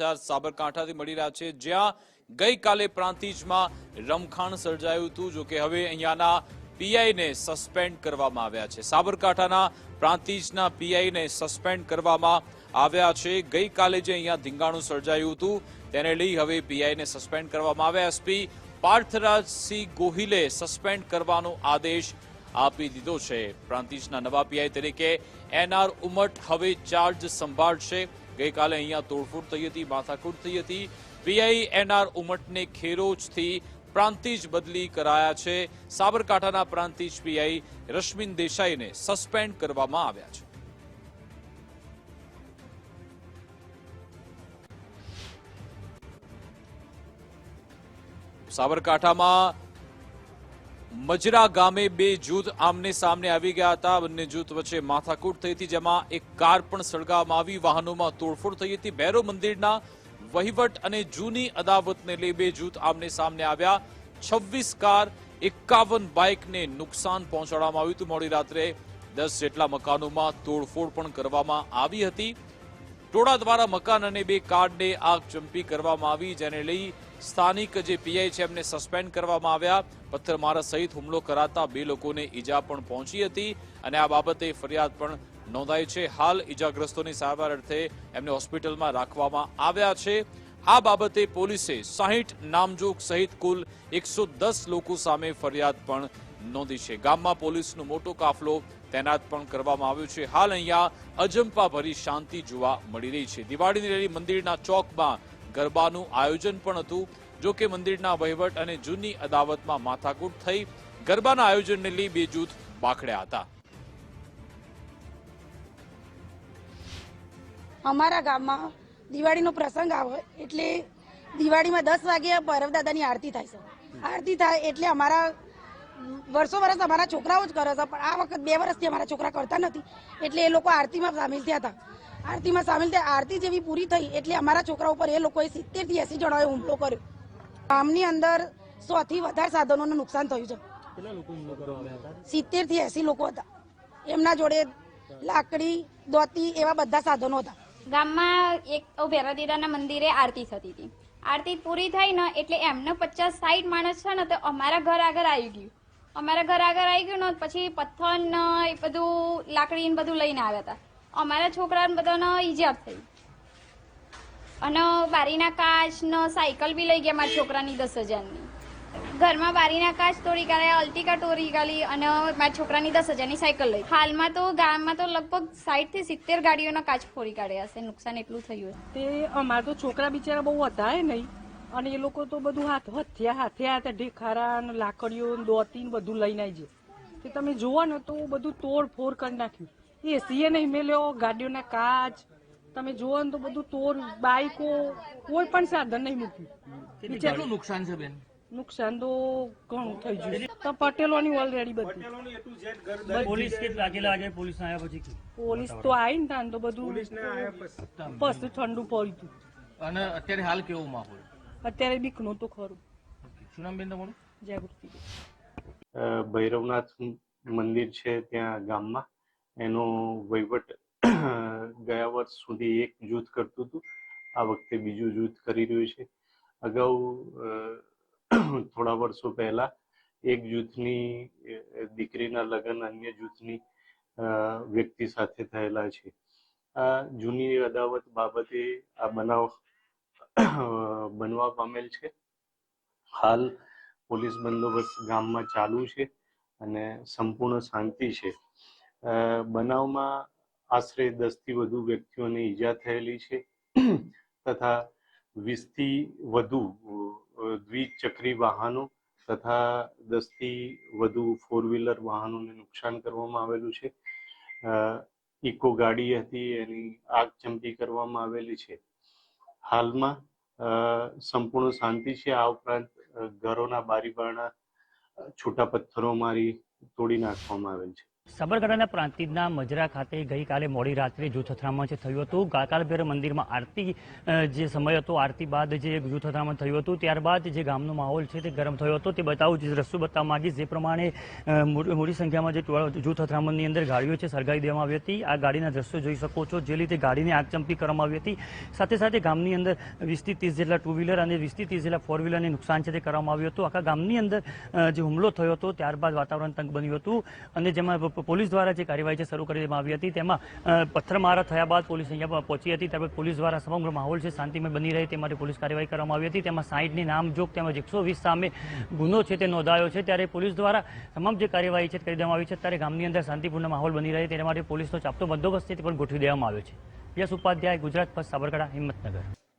સમાચાર સાબરકાંઠાથી મળી રહ્યા છે, જ્યાં ગઈકાલે પ્રાંતિજમાં રમખાણ સર્જાયું હતું। જો કે હવે અહીંયાના પીઆઈને સસ્પેન્ડ કરવામાં આવ્યા છે। સાબરકાંઠાના પ્રાંતિજના પીઆઈને સસ્પેન્ડ કરવામાં આવ્યા છે। ગઈકાલે જે અહીંયા ધીંગાણું સર્જાયું હતું તેને લઈ હવે પીઆઈને સસ્પેન્ડ કરવામાં આવ્યા। એસપી પાર્થરાજસિંહ ગોહિલે સસ્પેન્ડ કરવાનો આદેશ આપી દીધો છે। પ્રાંતિજના નવા પીઆઈ તરીકે એનઆર ઉમટ હવે ચાર્જ સંભાળશે। ગઈકાલે અહીંયા તોડફોડ થઈ હતી, માથાકૂટ થઈ હતી। પીઆઈ એનઆર ઉમટને ખેરોજથી પ્રાંતિજ બદલી કરાયા છે। સાબરકાંઠાના પ્રાંતિજ પીઆઈ રશ્મિન દેસાઈને સસ્પેન્ડ કરવામાં આવ્યા છે। સાબરકાંઠામાં મજરા ગામે બે જૂથ આમને સામને આવી ગયા હતા। બંને જૂથ વચ્ચે માથાકૂટ થઈ હતી, જેમાં એક કાર પણ સળગાવવામાં આવી, વાહનોમાં તોડફોડ થઈ હતી। ભૈરવ મંદિરના વહીવટ અને જૂની અદાવતને લઈ બે જૂથ આમને સામને આવ્યા। 26 કાર 51 બાઇકને નુકસાન પહોંચાડવામાં આવ્યું હતું। મોડી રાત્રે 10 જેટલા મકાનોમાં તોડફોડ પણ કરવામાં આવી હતી। ટોળા દ્વારા મકાન અને બે કારને આગચંપી કરવામાં આવી, જેને લઈ સ્થાનિક જે પીઆઈ છે એમને સસ્પેન્ડ કરવામાં આવ્યા। પથ્થરમારા સહિત હુમલો કરાતા બે લોકોને ઈજા પણ પહોંચી હતી અને આ બાબતે ફરિયાદ પણ નોંધાઈ છે। હાલ ઈજાગ્રસ્તોની સારવાર અર્થે એમને હોસ્પિટલમાં રાખવામાં આવ્યા છે। આ બાબતે પોલીસે 60 નામજોગ સહિત કુલ 110 લોકો સામે ફરિયાદ પણ નોંધી છે। ગામમાં પોલીસનો મોટો કાફલો તૈનાત પણ કરવામાં આવ્યો છે। હાલ અહીંયા અજંપાભરી શાંતિ જોવા મળી રહી છે। દિવાળીની રેલી મંદિરના ચોકમાં ગરબાનું આયોજન પણ હતું। જો કે મંદિરના વહીવટ અને જૂની અદાવતમાં માથાકૂટ થઈ ગરબાના આયોજનને લઈ બે જૂથ બાખડ્યા હતા। અમારા ગામમાં દિવાળીનો પ્રસંગ આવે એટલે દિવાળીમાં 10 વાગે ભૈરવ દાદાની આરતી થાય છે। આરતી થાય એટલે અમારા વર્ષો વર્ષ અમારા છોકરાઓ જ કરે છે, પણ આ વખત 2 વર્ષથી અમારા છોકરા કરતા નથી, એટલે એ લોકો આરતીમાં સામેલ થયા હતા। આરતીમાં સામેલ થયા, આરતી જેવી પૂરી થઈ એટલે અમારા છોકરા ઉપર એ લોકોએ 70 થી 80 જણાએ હુમલો કર્યો। ગામની અંદર 100 થી વધારે સાધનોનું નુકસાન થયું છે। 70 થી 80 લોકો હતા, એમના જોડે લાકડી, દોતી એવા બધા સાધનો હતા। ગામમાં એક ભૈરવ દાદાના મંદિરે આરતી થતી હતી। આરતી પૂરી થઈ ને એટલે એમને 50-60 માણસ છે ને તો અમારા ઘર આગળ આવી ગયું। અમારા ઘર આગળ આવી ગયું ને પછી પથ્થર ને એ બધું લાકડી ને બધું લઈને આવ્યા હતા। અમારા છોકરાને બધાને ઈજા થઈ અને બારીના કાચ ને સાયકલ બી લઈ ગયા મારા છોકરાની 10,000ની। ઘરમાં બારીના કાચ તોડી કાઢ્યા, અલ્ટિકા તોડી કાઢી અને મારા છોકરાની 10,000ની સાયકલ લઈ। હાલમાં તો ગામમાં તો લગભગ 60 થી 70 ગાડીઓના કાચ ફોડી કાઢ્યા હશે। નુકસાન એટલું થયું તે અમારા તો છોકરા બિચારા બહુ હતા નહીં, અને એ લોકો તો બધું હાથે ઢેખારા ને લાકડીઓ દોતી ને બધું લઈને આવી જાય। તે તમે જુઓ ને તો બધું તોડ કરી નાખ્યું। એસીએ નહીં મેલ્યો, ગાડીઓના કાચ તમે જુઓ ને તો બધું બાઈકો કોઈ પણ સાધન નહીં મૂક્યું। કેટલું નુકસાન છે બેન? નુકસાન તો ઘણું થઈ ગયું। તો પટેલોની ઓલરેડી બધી પોલીસ પોલીસ આવ્યા પછી પોલીસ તો આવી ને તાન તો બધું પછી ઠંડુ પડ્યું હતું। અને અત્યારે હાલ કેવો માહોલ? અત્યારે બીકનું તો ખરું। શું નામ બેન તમારું? જાગૃતિ ભૈરવનાથ મંદિર છે ત્યાં ગામમાં, એનો વહીવટ ગયા વર્ષ સુધી એક જૂથ કરતું હતું, આ વખતે બીજું જૂથ કરી રહ્યું છે। અગાઉ થોડા વર્ષો પહેલા એક જૂથની દીકરીના લગ્ન અન્ય જૂથની વ્યક્તિ સાથે થયેલા છે। આ જૂની અદાવત બાબતે આ બનાવ બનવા પામેલ છે। હાલ પોલીસ બંદોબસ્ત ગામમાં ચાલુ છે અને સંપૂર્ણ શાંતિ છે। બનાવમાં આશરે 10 થી વધુ વ્યક્તિઓને ઈજા થયેલી છે તથા 20 થી વધુ દ્વિચક્રી વાહનો તથા 10 થી વધુ 4 વ્હીલર વાહનોને નુકસાન કરવામાં આવેલું છે। ઇકો ગાડી હતી એની આગચંપી કરવામાં આવેલી છે। હાલમાં સંપૂર્ણ શાંતિ છે। આ ઉપરાંત ઘરોના બારી બારણા છૂટા પથ્થરો મારી તોડી નાખવામાં આવેલ છે। સાબરકાંઠાના પ્રાંતિજના મજરા ખાતે ગઈકાલે મોડી રાત્રે જૂથ અથડામણ થયું હતું. કાળભૈરવ મંદિરમાં આરતી જે સમય હતો, આરતી બાદ જે જૂથ અથડામણ થયું હતું, ત્યારબાદ જે ગામનો માહોલ છે તે ગરમ થયો હતો. તે બતાવું જે દ્રશ્યો બતાવવા માંગીશ. જે પ્રમાણે મોટી સંખ્યામાં જે જૂથ અથડામણની અંદર ગાડીઓ છે સળગાવી દેવામાં આવી હતી. આ ગાડીના દ્રશ્યો જોઈ શકો છો, જે રીતે ગાડીને આગચંપી કરવામાં આવી હતી. સાથે સાથે ગામની અંદર 20 થી 30 જેટલા ટુ વ્હીલર અને 20 થી 30 જેટલા ફોર વ્હીલરને નુકસાન છે તે કરવામાં આવ્યું હતું. આખા ગામની અંદર જે હુમલો થયો હતો ત્યારબાદ વાતાવરણ તંગ બન્યું હતું અને જેમાં પોલીસ દ્વારા જે કાર્યવાહી છે શરૂ કરી દેવામાં આવી હતી. તેમાં પથ્થરમારા થયા બાદ પોલીસ અહીંયા પહોંચી હતી. ત્યારબાદ પોલીસ દ્વારા સમગ્ર માહોલ છે શાંતિમય બની રહે તે માટે પોલીસ કાર્યવાહી કરવામાં આવી હતી. તેમાં 60ની નામજોગ તેમજ 120 સામે ગુનો છે તે નોંધાયો છે. ત્યારે પોલીસ દ્વારા તમામ જે કાર્યવાહી છે કરી દેવામાં આવી છે. ત્યારે ગામની અંદર શાંતિપૂર્ણ માહોલ બની રહે તે માટે પોલીસનો ચાપતો બંદોબસ્ત છે તે પણ ગોઠવી દેવામાં આવ્યો છે. યશ ઉપાધ્યાય, ગુજરાત ફર્સ્ટ, સાબરકાંઠા, હિંમતનગર.